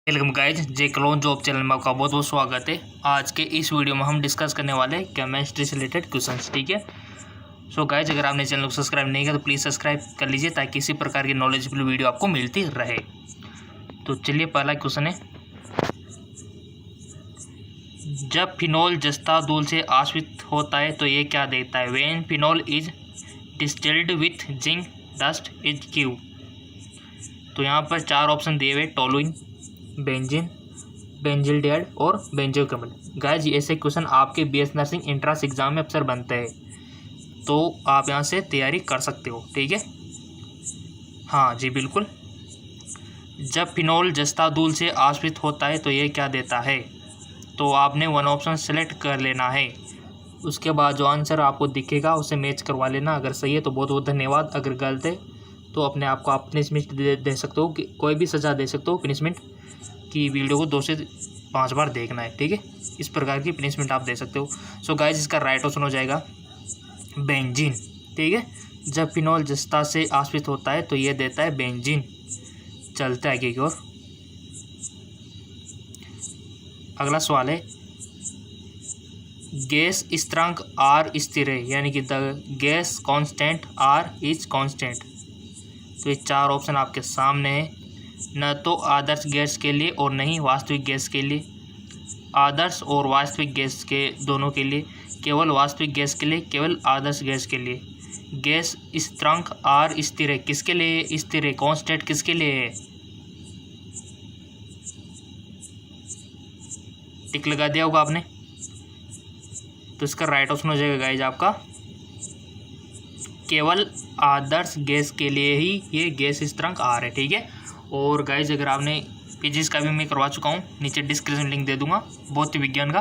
Welcome guys, जे clone job channel में आपका बहुत बहुत स्वागत है। आज के इस वीडियो में हम डिस्कस करने वाले हैं केमिस्ट्री से रिलेटेड क्वेश्चंस। ठीक है, सो गाइज अगर आपने चैनल को सब्सक्राइब नहीं किया तो प्लीज़ सब्सक्राइब कर लीजिए ताकि इसी प्रकार की नॉलेजेबल वीडियो आपको मिलती रहे। तो चलिए, पहला क्वेश्चन है, जब फिनोल जस्ता धूल से आश्रित होता है तो ये क्या देता है? When phenol is distilled with zinc dust is give. तो यहाँ पर चार ऑप्शन दिए हुए, टोलुइन, बेंजीन, बेंजिल्डिहाइड और बेंजोक्विनोन। गाइज ऐसे क्वेश्चन आपके बीएस नर्सिंग एंट्रेंस एग्जाम में अक्सर बनते हैं, तो आप यहाँ से तैयारी कर सकते हो। ठीक है, हाँ जी बिल्कुल। जब फिनोल जस्ता धूल से आश्रित होता है तो ये क्या देता है? तो आपने वन ऑप्शन सेलेक्ट कर लेना है। उसके बाद जो आंसर आपको दिखेगा उसे मैच करवा लेना। अगर सही है तो बहुत बहुत धन्यवाद, अगर गलत है तो अपने आप को आप पनिशमेंट दे सकते हो, कि कोई भी सज़ा दे सकते हो पनिशमेंट की। वीडियो को 2 से 5 बार देखना है। ठीक है, इस प्रकार की पनिशमेंट आप दे सकते हो। सो गाइज इसका राइट ऑप्शन हो जाएगा बेंजीन। ठीक है, जब फिनोल जस्ता से आश्रित होता है तो ये देता है बेंजीन। चलते आगे की ओर। अगला सवाल है, गैस स्थिरांक आर स्थिर है, यानी कि the gas constant R is constant. तो ये चार ऑप्शन आपके सामने है, न तो आदर्श गैस के लिए और नहीं वास्तविक गैस के लिए, आदर्श और वास्तविक गैस के दोनों के लिए, केवल वास्तविक गैस के लिए, केवल आदर्श गैस के लिए। गैस स्थिरांक आर स्थिर है, किसके लिए स्थिर है? कांस्टेंट किसके लिए है? टिक लगा दिया होगा आपने। तो इसका राइट ऑप्शन हो जाएगा गाइज आपका केवल आदर्श गैस के लिए ही ये गैस स्थिरांक आर है। ठीक है, और गाइज अगर आपने फिजिक्स का भी मैं करवा चुका हूँ, नीचे डिस्क्रिप्शन लिंक दे दूंगा भौतिक विज्ञान का,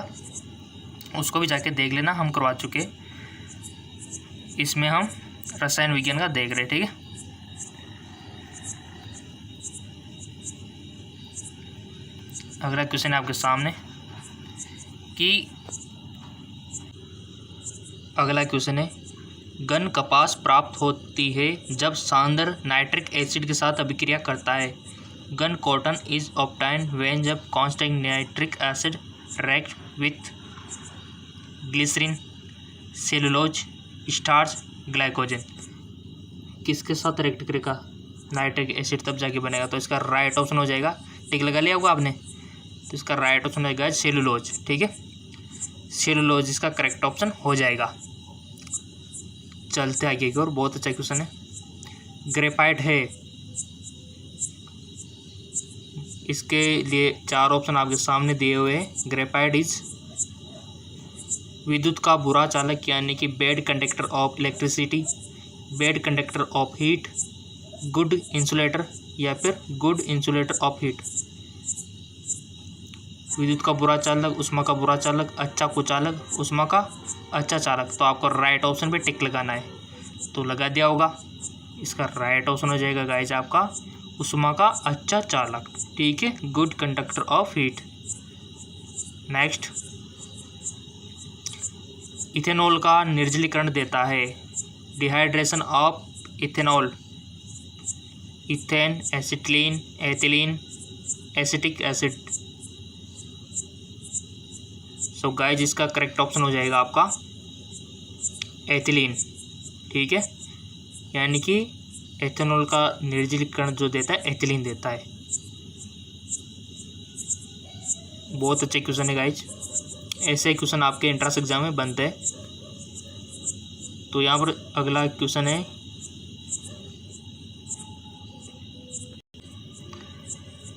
उसको भी जाके देख लेना, हम करवा चुके। इसमें हम रसायन विज्ञान का देख रहे। ठीक है, अगला क्वेश्चन है आपके सामने कि अगला क्वेश्चन है, घन कपास प्राप्त होती है जब सांद्र नाइट्रिक एसिड के साथ अभिक्रिया करता है। Gun cotton is obtained when जब constant nitric acid react with glycerine, cellulose, starch, glycogen. किसके साथ रिएक्ट करेगा नाइट्रिक एसिड? तब जाके बनेगा। तो इसका राइट ऑप्शन हो जाएगा, टिक लगा लिया होगा आपने, तो इसका राइट ऑप्शन हो जाएगा सेलुलोज। ठीक है, सेलुलोज इसका करेक्ट ऑप्शन हो जाएगा। चलते आगे की ओर। बहुत अच्छा क्वेश्चन है, ग्रेफाइट है, इसके लिए चार ऑप्शन आपके सामने दिए हुए हैं। ग्रेफाइट इज विद्युत का बुरा चालक, यानी कि bad conductor of electricity, bad conductor of heat, good insulator, या फिर गुड इंसुलेटर ऑफ हीट। विद्युत का बुरा चालक, उष्मा का बुरा चालक, अच्छा कुचालक, उष्मा का अच्छा चालक। तो आपको राइट ऑप्शन पे टिक लगाना है, तो लगा दिया होगा। इसका राइट ऑप्शन हो जाएगा गाइज आपका उष्मा का अच्छा चालक। ठीक है, good conductor of heat. Next, ethanol का निर्जलीकरण देता है। Dehydration of ethanol, ethane, acetylene, ethylene, acetic acid. So guys इसका करेक्ट ऑप्शन हो जाएगा आपका एथिलीन। ठीक है, यानी कि एथेनॉल का निर्जलीकरण जो देता है एथिलीन देता है। बहुत अच्छे क्वेश्चन है गाइज, ऐसे क्वेश्चन आपके एंट्रेंस एग्जाम में बनते हैं। तो यहाँ पर अगला क्वेश्चन है,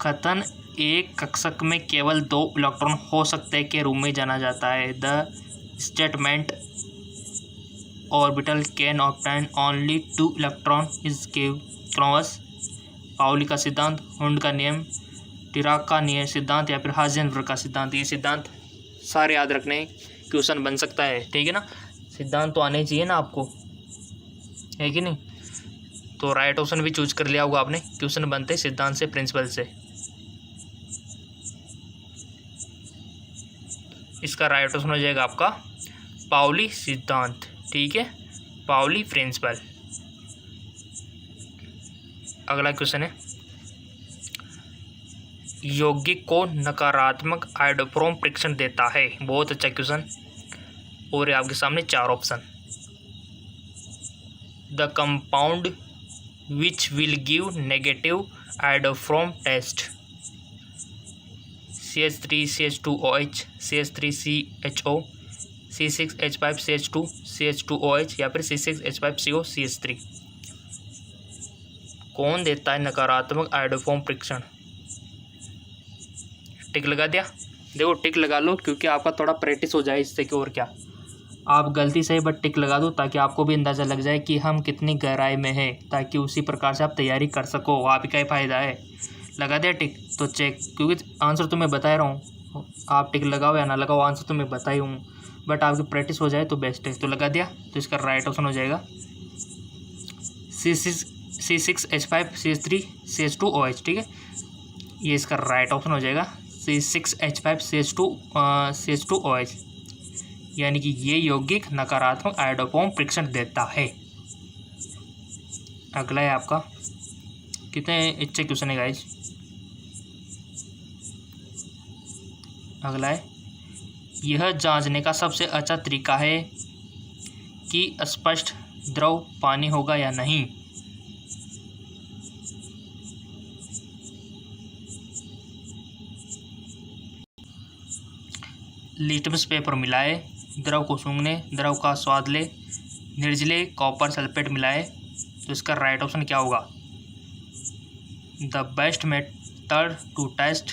कथन एक कक्षक में केवल 2 इलेक्ट्रॉन हो सकते हैं के रूप में जाना जाता है। The statement orbital can obtain only 2 electron is given. Pauli का सिद्धांत, हुंड का नियम, डिराक का नियम सिद्धांत, या फिर हाइजेनबर्ग का सिद्धांत। ये सिद्धांत सारे याद रखने, क्वेश्चन बन सकता है। ठीक है ना, सिद्धांत तो आने चाहिए ना आपको, है कि नहीं? तो राइट ऑप्शन भी चूज कर लिया होगा आपने। क्वेश्चन बनते सिद्धांत से, प्रिंसिपल से। इसका राइट ऑप्शन हो जाएगा आपका पाउली सिद्धांत। ठीक है, पाउली प्रिंसिपल। अगला क्वेश्चन है, यौगिक को नकारात्मक आयोडोफोम परीक्षण देता है? बहुत अच्छा क्वेश्चन। और आपके सामने 4 option. The compound which will give negative iodoform test, CH3 CH2OH, CH3CHO, C6H5CH2 CH2OH या फिर C6H5CO CH3। कौन देता है नकारात्मक आयोडोफोम परीक्षण? टिक लगा दिया? देखो टिक लगा लो, क्योंकि आपका थोड़ा प्रैक्टिस हो जाए इससे, कि और क्या। आप गलती से बट टिक लगा दो, ताकि आपको भी अंदाज़ा लग जाए कि हम कितनी गहराई में हैं, ताकि उसी प्रकार से आप तैयारी कर सको। आप ही का ही फ़ायदा है। लगा दिया टिक? तो चेक, क्योंकि आंसर तो मैं बता रहा हूँ, आप टिक लगाओ या ना लगाओ, आंसर तो मैं बता ही हूँ, बट आपकी प्रैक्टिस हो जाए तो बेस्ट है। तो लगा दिया? तो इसका राइट ऑप्शन हो जाएगा C6H5CH3 CH2OH। ठीक है, ये इसका राइट ऑप्शन हो जाएगा C6H5CH2 CH2OH, यानी कि ये यौगिक नकारात्मक आयोडोफोम परीक्षण देता है। अगला है आपका, कितने अच्छे क्वेश्चन है गाइस। अगला है, यह जांचने का सबसे अच्छा तरीका है कि स्पष्ट द्रव पानी होगा या नहीं। लिटमस पेपर मिलाए, द्रव को सूंघने, द्रव का स्वाद ले, निर्जले कॉपर सल्फेट मिलाए। तो इसका राइट ऑप्शन क्या होगा? The best method to test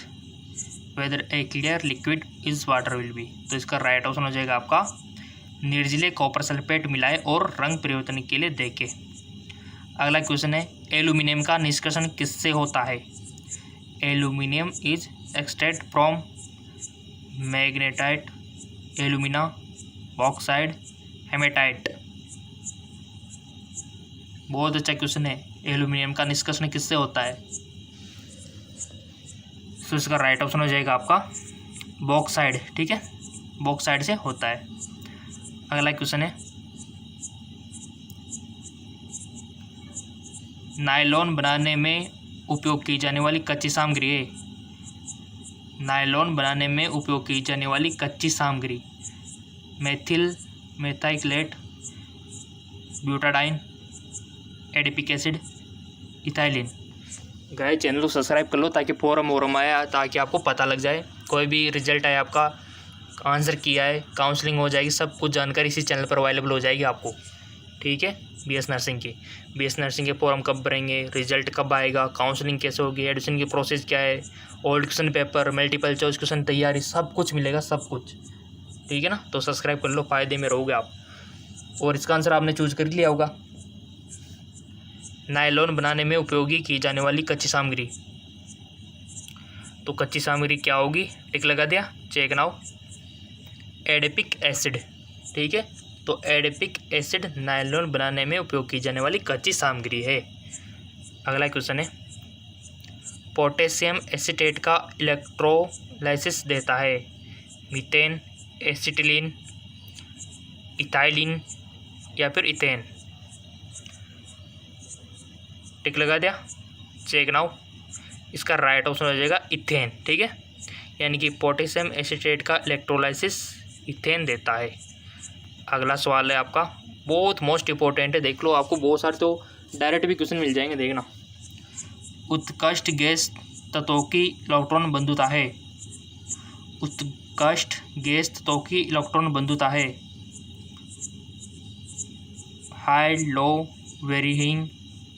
whether a clear liquid is water will be. तो इसका राइट ऑप्शन हो जाएगा आपका निर्जले कॉपर सल्फेट मिलाए और रंग परिवर्तन के लिए देखे। अगला क्वेश्चन है, एल्यूमिनियम का निष्कर्षण किससे होता है? Aluminium is extract from magnetite, alumina, bauxite, haematite. बहुत अच्छा क्वेश्चन है। एल्यूमिनियम का निष्कर्षण किससे होता है? तो इसका राइट ऑप्शन हो जाएगा आपका बॉक्साइड। ठीक है, बॉक्साइड से होता है। अगला क्वेश्चन है, नायलॉन बनाने में उपयोग की जाने वाली कच्ची सामग्री है। नायलॉन बनाने में उपयोग की जाने वाली कच्ची सामग्री methyl methacrylate, butadiene, adipic acid, ethylene. Guys channel को सब्सक्राइब कर लो, ताकि फोरम वोरम आया, ताकि आपको पता लग जाए। कोई भी रिजल्ट आए, आपका आंसर किया है, काउंसलिंग हो जाएगी, सब कुछ जानकारी इसी चैनल पर अवेलेबल हो जाएगी आपको। ठीक है, बीएस नर्सिंग के फॉर्म कब भरेंगे, रिजल्ट कब आएगा, काउंसलिंग कैसे होगी, एडमिशन की प्रोसेस क्या है, old question paper, multiple choice question तैयारी, सब कुछ मिलेगा, सब कुछ। ठीक है ना, तो सब्सक्राइब कर लो, फ़ायदे में रहोगे आप। और इसका आंसर आपने चूज कर लिया होगा। नायलॉन बनाने में उपयोगी की जाने वाली कच्ची सामग्री, तो कच्ची सामग्री क्या होगी? टिक लगा दिया? Check now. Adipic acid. ठीक है, तो एडिपिक एसिड नायलॉन बनाने में उपयोग की जाने वाली कच्ची सामग्री है। अगला क्वेश्चन है, पोटेशियम एसीटेट का इलेक्ट्रोलाइसिस देता है? मीथेन, एसिटिलीन, इथाइलिन या फिर इथेन। टिक लगा दिया? Check now. इसका राइट ऑप्शन हो जाएगा इथेन। ठीक है, यानी कि पोटेशियम एसीटेट का इलेक्ट्रोलाइसिस इथेन देता है। अगला सवाल है आपका, बहुत मोस्ट इंपॉर्टेंट है, देख लो, आपको बहुत सारे तो डायरेक्ट भी क्वेश्चन मिल जाएंगे, देखना। उत्कृष्ट गैस तत्वों की इलेक्ट्रॉन बंधुता है। उत्कृष्ट गैस तत्वों की इलेक्ट्रॉन बंधुता है हाई, लो, वेरीइंग,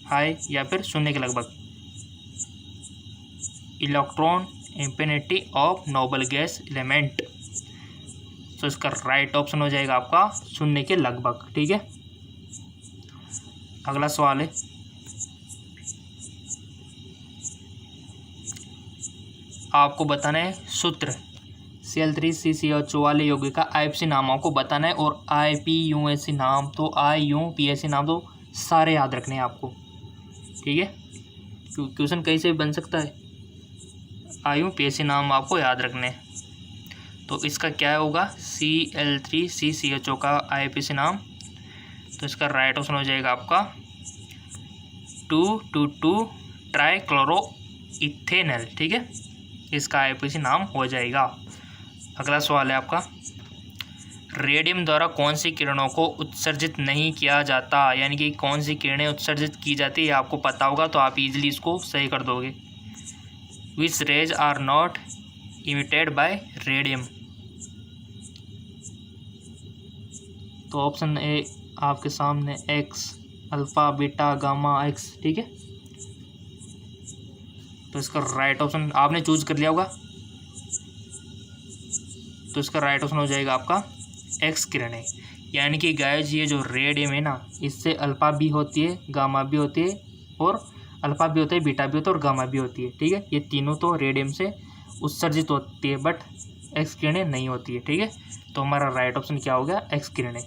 हाई या फिर शून्य के लगभग। Electron affinity of noble gas element, तो इसका राइट ऑप्शन हो जाएगा आपका शून्य के लगभग। ठीक है, अगला सवाल है, आपको बताना है सूत्र Cl3CCH वाले यौगिक का IUPAC नाम आपको बताना है, और IUPAC नाम तो IUPAC नाम तो सारे याद रखने हैं आपको। ठीक है, क्वेश्चन कहीं से भी बन सकता है। IUPAC नाम आपको याद रखने हैं। तो इसका क्या होगा? Cl3CCHO का IUPAC नाम, तो इसका राइट ऑप्शन हो जाएगा आपका 2,2,2 ट्राइक्लोरोइथेनॉल। ठीक है, इसका आईपीसी नाम हो जाएगा। अगला सवाल है आपका, रेडियम द्वारा कौन सी किरणों को उत्सर्जित नहीं किया जाता, यानी कि कौन सी किरणें उत्सर्जित की जाती है आपको पता होगा तो आप इजीली इसको सही कर दोगे। Which rays are not emitted by radium. तो ऑप्शन ए आपके सामने X, alpha, beta, gamma, X, ठीक है। तो इसका राइट ऑप्शन आपने चूज कर लिया होगा, तो इसका राइट ऑप्शन हो जाएगा आपका एक्स किरणें। यानी कि गाइस ये जो रेडियम है ना, इससे अल्फा भी होती है, गामा भी होती है, और अल्फा भी होता है, बीटा भी होता है और गामा भी होती है, ठीक है। ये तीनों तो रेडियम से उत्सर्जित होती है, बट एक्स किरणें नहीं होती है, ठीक है। तो हमारा राइट ऑप्शन क्या हो गया, एक्स किरणें।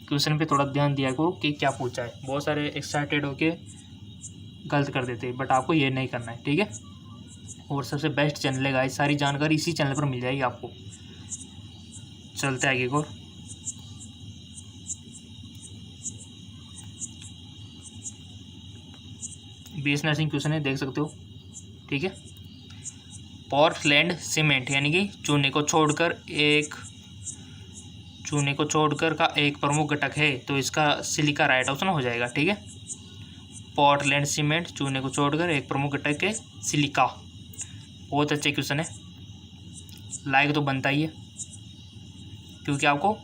क्वेश्चन पे थोड़ा ध्यान दिया करो कि क्या पूछा है, बहुत सारे एक्साइटेड होके गलत कर देते हैं, बट आपको ये नहीं करना है, ठीक है। और सबसे बेस्ट चैनल है गाइस, सारी जानकारी इसी चैनल पर मिल जाएगी आपको। चलते आगे और बीएस नर्सिंग क्वेश्चन है, देख सकते हो, ठीक है। पोर्टलैंड सीमेंट यानी कि चूने को छोड़कर का एक प्रमुख घटक है, तो इसका सिलिका राइट ऑप्शन हो जाएगा, ठीक है। पोर्टलैंड सीमेंट चूने को छोड़कर एक प्रमुख घटक है सिलिका। बहुत अच्छे क्वेश्चन है, लाइक तो बनता ही है, क्योंकि आपको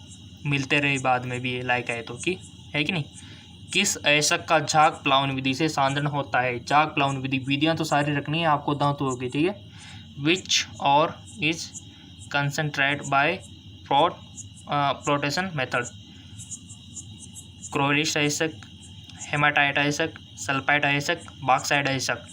मिलते रहे बाद में भी ये लाइक आए तो, कि है कि नहीं। किस अयस्क का झाग प्लावन विधि से सांद्रण होता है। झाग प्लावन विधियाँ तो सारी रखनी है आपको, दांतों की, ठीक है। Which ore is concentrate by flotation method. क्लोरिस अयस्क, हेमाटाइट अयस्क, सल्फाइड अयस्क, बॉक्साइड अयस्क।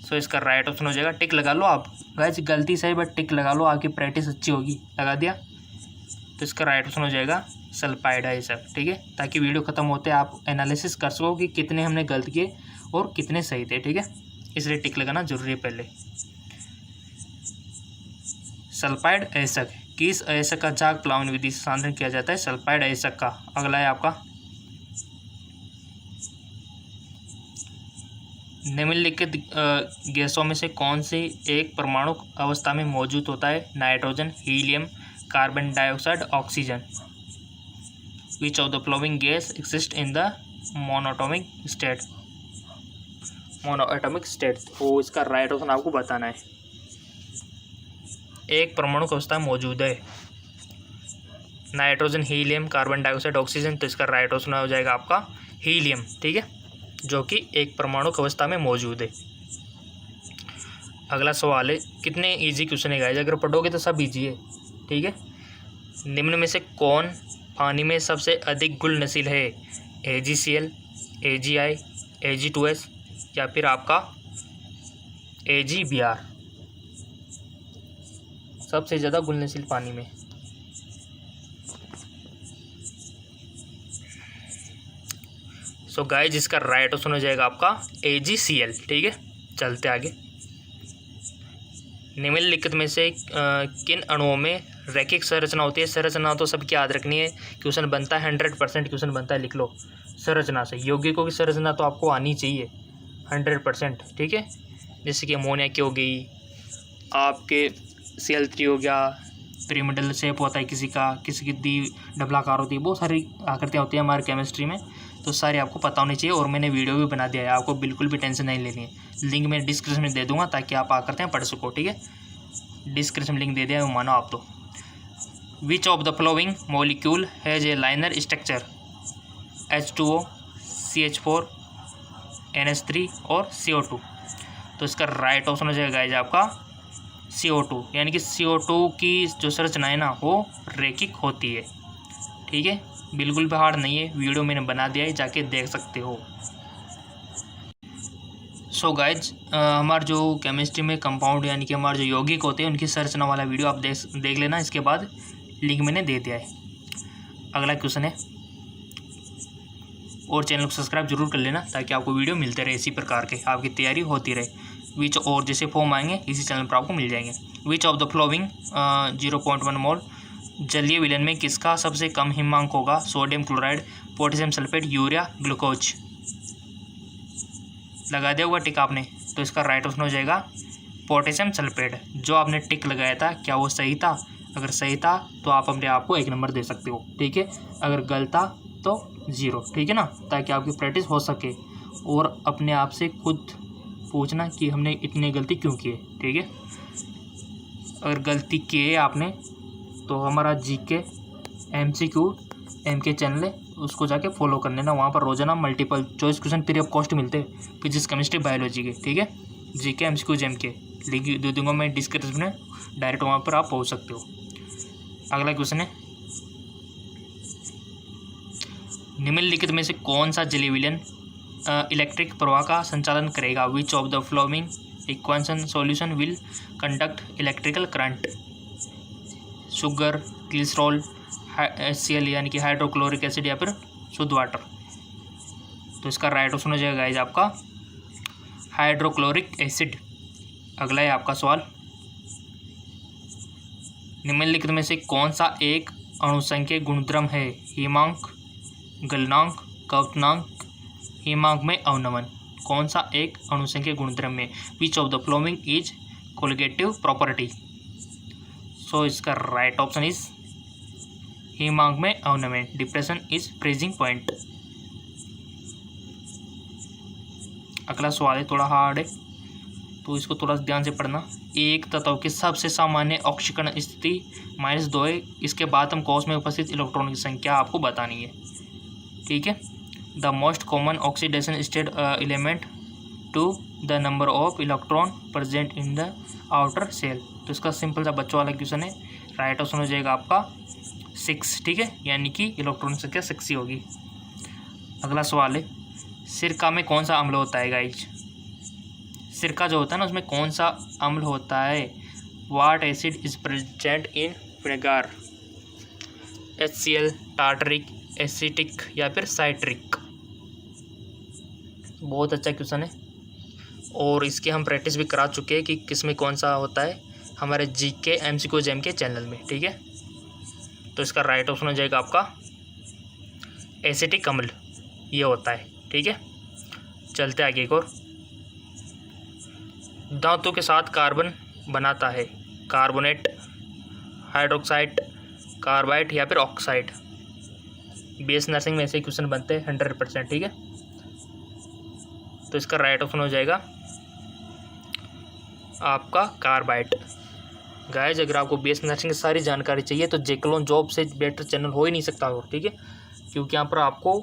सो इसका राइट ऑप्शन हो जाएगा, टिक लगा लो आप गाइस, गलती से ही बट टिक लगा लो, आपकी प्रैक्टिस अच्छी होगी। लगा दिया, तो इसका राइट ऑप्शन हो जाएगा सल्फाइड अयस्क, ठीक है। ताकि वीडियो खत्म होते आप एनालिसिस कर सको कि कितने हमने गलत किए और कितने सही थे, ठीक है। इसलिए टिक लगाना जरूरी है पहले। सल्फाइड अयस्क, किस अयस्क का झाग प्लावन विधि से सांद्रण किया जाता है, सल्फाइड अयस्क का। अगला है आपका, निम्नलिखित गैसों में से कौन सी एक परमाणु अवस्था में मौजूद होता है, nitrogen, helium, carbon dioxide, oxygen. Which of the flowing gas exist in the monoatomic state. तो इसका राइट ऑप्शन आपको बताना है। एक परमाणु अवस्था में मौजूद है nitrogen, helium, carbon dioxide, oxygen, तो इसका राइट ऑप्शन हो जाएगा आपका हीलियम, ठीक है, जो कि एक परमाणु अवस्था में मौजूद है। अगला सवाल है, कितने इजी क्वेश्चन है गाइस, अगर पढ़ोगे तो सब इजी है, ठीक है। निम्न में से कौन पानी में सबसे अधिक घुलनशील है, AgCl, AgI, Ag2S या फिर आपका AgBr। सबसे ज़्यादा घुलनशील पानी में सो गाइस जिसका राइट ऑप्शन हो जाएगा आपका AgCl, ठीक है। चलते आगे, निम्नलिखित में से किन अणुओं में रैखिक संरचना होती है। संरचना तो सबकी याद रखनी है, क्वेश्चन बनता है 100% क्वेश्चन बनता है, लिख लो संरचना से। यौगिकों की संरचना तो आपको आनी चाहिए 100%, ठीक है। जैसे कि अमोनिया की हो गई, आपके Cl3 हो गया, पिरामिडल शेप होता है किसी की डबलाकार होती है, बहुत सारी आकृतियाँ होती हैं हमारे केमिस्ट्री में, तो सारी आपको पता होनी चाहिए। और मैंने वीडियो भी बना दिया है, आपको बिल्कुल भी टेंशन नहीं लेनी है। लिंक मैं डिस्क्रिप्शन में दे दूंगा ताकि आप आकृतियाँ पढ़ सको, ठीक है। डिस्क्रिप्शन में लिंक दे दिया है, मानो आप तो। विच of the flowing molecule has a liner structure, H2O, CH4, NH3 और CO2। तो इसका राइट ऑप्शन हो जाएगा गाइस आपका CO2, यानी कि CO2 की जो संरचना है ना वो रैखिक होती है, ठीक है। बिल्कुल भी हार्ड नहीं है, वीडियो मैंने बना दिया है, जाके देख सकते हो। सो गाइज हमारे जो केमिस्ट्री में कंपाउंड यानी कि हमारे जो यौगिक होते हैं उनकी संरचना वाला वीडियो आप देख लेना, इसके बाद लिंक मैंने दे दिया है। अगला क्वेश्चन है, और चैनल को सब्सक्राइब जरूर कर लेना ताकि आपको वीडियो मिलते रहे इसी प्रकार के, आपकी तैयारी होती रहे। विच और जैसे फॉर्म आएंगे इसी चैनल पर आपको मिल जाएंगे। विच ऑफ द फ्लोइंग 0.1 मोल जलीय विलयन में किसका सबसे कम हिमांक होगा, sodium chloride, potassium sulphate, urea, glucose. लगा दिया होगा टिक आपने, तो इसका राइट ऑप्शन हो जाएगा पोटेशियम सल्फेट, जो आपने टिक लगाया था क्या वो सही था? अगर सही था तो आप अपने आप को 1 नंबर दे सकते हो, ठीक है। अगर गलत था तो 0, ठीक है ना, ताकि आपकी प्रैक्टिस हो सके और अपने आप से खुद पूछना कि हमने इतनी गलती क्यों की है, ठीक है। अगर गलती की है आपने तो हमारा GK MCQ MK चैनल है, उसको जाके फॉलो कर लेना। वहाँ पर रोजाना multiple choice question free of cost मिलते हैं, फिजिक्स केमिस्ट्री बायोलॉजी के, ठीक है। GK MCQ MK लिंक दे दूँगा मैं डिस्क्रिप्शन में, डायरेक्ट वहाँ पर आप पहुँच सकते हो। अगला क्वेश्चन है, निम्नलिखित में से कौन सा जेली विलियन इलेक्ट्रिक प्रवाह का संचालन करेगा? विच of the flowing equation solution will conduct electrical current? Sugar, glycerol, HCl यानी कि हाइड्रोक्लोरिक एसिड या फिर शुद्ध वाटर। तो इसका राइट ऑप्शन हो जाएगा गाइस आपका हाइड्रोक्लोरिक एसिड। अगला है आपका सवाल, निम्नलिखित में से कौन सा एक अणुसंख्यक गुणधर्म है? हिमांक, गलनांक, कवनांक, हिमांक में अवनमन। कौन सा एक अणुसंख्यक गुणधर्म में? Which of the following is colligative property? So इसका राइट ऑप्शन इज हिमांक में अवनमन। Depression is freezing point. अगला सवाल है थोड़ा हार्ड है, तो इसको थोड़ा ध्यान से पढ़ना। एक तत्व की सबसे सामान्य ऑक्सीकरण स्थिति -2 है। इसके बाद हम कोश में उपस्थित इलेक्ट्रॉन की संख्या आपको बतानी है, ठीक है। The most common oxidation state element to the number of electron present in the outer shell. तो इसका सिंपल सा बच्चों वाला क्वेश्चन है, राइट ऑप्शन हो जाएगा आपका 6, ठीक है, यानी कि इलेक्ट्रॉन की संख्या 6 ही होगी। अगला सवाल है, सिरका में कौन सा अम्ल होता है गाइज? सिरका जो होता है ना उसमें कौन सा अम्ल होता है? What acid is present in vinegar? HCl, tartaric, acetic या फिर साइट्रिक? बहुत अच्छा क्वेश्चन है और इसके हम प्रैक्टिस भी करा चुके हैं कि किस में कौन सा होता है हमारे GK MCQ के चैनल में, ठीक है। तो इसका राइट ऑप्शन हो जाएगा आपका एसिटिक अम्ल, ये होता है, ठीक है। चलते आगे एक और, धातु के साथ कार्बन बनाता है? कार्बोनेट, हाइड्रोक्साइड, कार्बाइड या फिर ऑक्साइड? BS नर्सिंग में ऐसे क्वेश्चन बनते हैं 100%, ठीक है। तो इसका राइट ऑप्शन हो जाएगा आपका कार्बाइड। गाइस अगर आपको BS नर्सिंग की सारी जानकारी चाहिए तो जेक्लोन जॉब से बेटर चैनल हो ही नहीं सकता हो, ठीक है, क्योंकि यहाँ पर आपको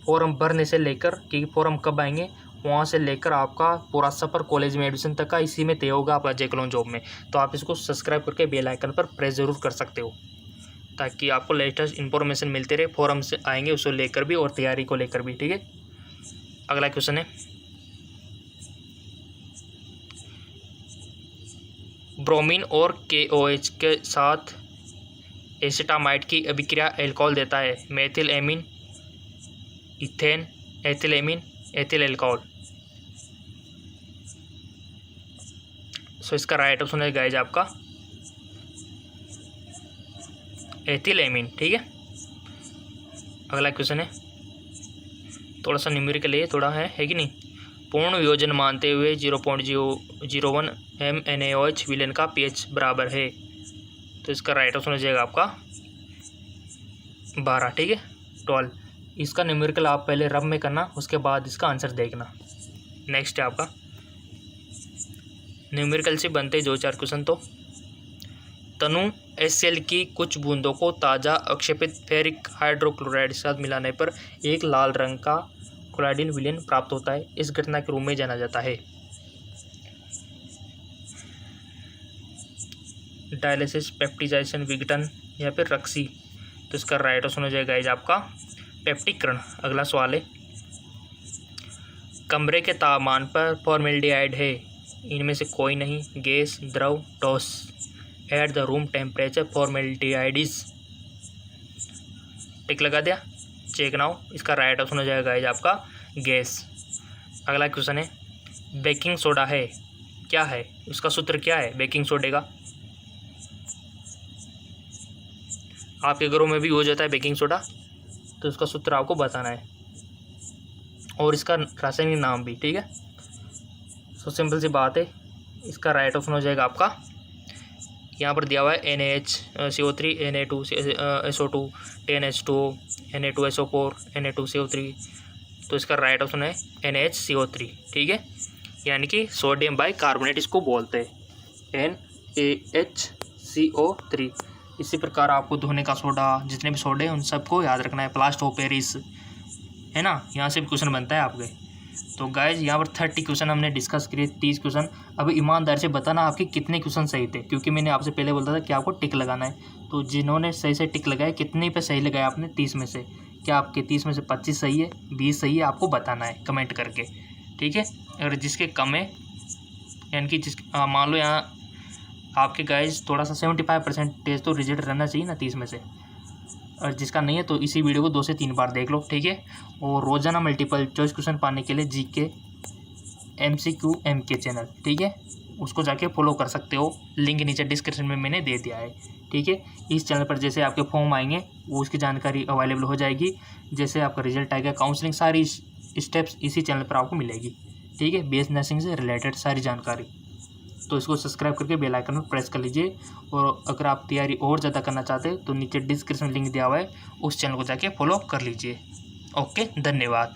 फॉर्म भरने से लेकर कि फॉर्म कब आएंगे वहाँ से लेकर आपका पूरा सफ़र कॉलेज में एडमिशन तक का इसी में तय होगा आपका जेक्लोन जॉब में। तो आप इसको सब्सक्राइब करके बेल आइकन पर प्रेस ज़रूर कर सकते हो ताकि आपको लेटेस्ट इन्फॉर्मेशन मिलते रहे, फॉरम से आएंगे उसको लेकर भी और तैयारी को लेकर भी, ठीक है। अगला क्वेश्चन है, ब्रोमीन और KOH के साथ एसिटामाइड की अभिक्रिया एल्कोहल देता है? Methyl amine, ethane, ethyl amine, ethyl alcohol? So इसका राइट ऑप्शन है गाइज आपका एथिल एमीन, ठीक है। अगला क्वेश्चन है, थोड़ा सा न्यूमेरिकल है, थोड़ा है कि नहीं। पूर्ण वियोजन मानते हुए 0.001 MnAOH विलेन का pH बराबर है? तो इसका राइट ऑप्शन हो जाएगा आपका 12, ठीक है, 12। इसका न्यूमेरिकल आप पहले रब में करना, उसके बाद इसका आंसर देखना। नेक्स्ट है आपका, न्यूमेरिकल से बनते 2-4 क्वेश्चन। तो तनु HCl की कुछ बूंदों को ताज़ा अक्षेपित फेरिक हाइड्रोक्लोराइड के साथ मिलाने पर एक लाल रंग का क्लोराइडिन विलेन प्राप्त होता है। इस घटना के रूप में जाना जाता है? डायलिसिस, पेप्टिजाइजेशन, विघटन या फिर रक्सी? तो इसका राइट ऑप्शन हो जाएगा गाइस आपका पेप्टिकरण। अगला सवाल है, कमरे के तापमान पर फॉर्मेल्डिहाइड है? इनमें से कोई नहीं। गैस, द्रव, ठोस? At the room temperature formaldehyde is? Tick लगा दिया, चेक नाउ। इसका राइट ऑप्शन हो जाएगा गाइस आपका गैस। अगला क्वेश्चन है, बेकिंग सोडा है क्या है? उसका सूत्र क्या है बेकिंग सोडे का? आपके घरों में भी हो जाता है बेकिंग सोडा, तो उसका सूत्र आपको बताना है और इसका रासायनिक नाम भी, ठीक है। सो सिंपल सी बात है, इसका राइट ऑप्शन हो जाएगा आपका, यहाँ पर दिया हुआ है NaHCO3 Na2SO2 10H2O Na2SO4 Na2CO3, तो इसका राइट ऑप्शन है NaHCO3, ठीक है, यानी कि सोडियम बाइकार्बोनेट इसको बोलते हैं NaHCO3। इसी प्रकार आपको धोने का सोडा, जितने भी सोडे हैं उन सबको याद रखना है, प्लास्टर ऑफ पेरिस है ना, यहाँ से भी क्वेश्चन बनता है आपके। तो गाइज यहाँ पर 30 क्वेश्चन हमने डिस्कस किए, 30 क्वेश्चन। अब ईमानदार से बताना आपके कितने क्वेश्चन सही थे, क्योंकि मैंने आपसे पहले बोला था कि आपको टिक लगाना है। तो जिन्होंने सही से टिक लगाए, कितने पे सही लगाया आपने 30 में से, क्या आपके 30 में से 25 सही है, 20 सही है, आपको बताना है कमेंट करके, ठीक है। अगर जिसके कम है, यानी कि मान लो यहाँ आपके गाइज थोड़ा सा 75% तो रिजल्ट रहना चाहिए ना 30 में से, और जिसका नहीं है तो इसी वीडियो को 2 से 3 बार देख लो, ठीक है। और रोज़ाना मल्टीपल चॉइस क्वेश्चन पाने के लिए GK MCQ MK चैनल, ठीक है, उसको जाके फॉलो कर सकते हो, लिंक नीचे डिस्क्रिप्शन में मैंने दे दिया है, ठीक है। इस चैनल पर जैसे आपके फॉर्म आएंगे वो उसकी जानकारी अवेलेबल हो जाएगी, जैसे आपका रिजल्ट आएगा, काउंसलिंग, सारी स्टेप्स इसी चैनल पर आपको मिलेगी, ठीक है, BS नर्सिंग से रिलेटेड सारी जानकारी। तो इसको सब्सक्राइब करके बेल आइकन पर प्रेस कर लीजिए। और अगर आप तैयारी और ज़्यादा करना चाहते हैं तो नीचे डिस्क्रिप्शन लिंक दिया हुआ है, उस चैनल को जाके फॉलो कर लीजिए। ओके, धन्यवाद।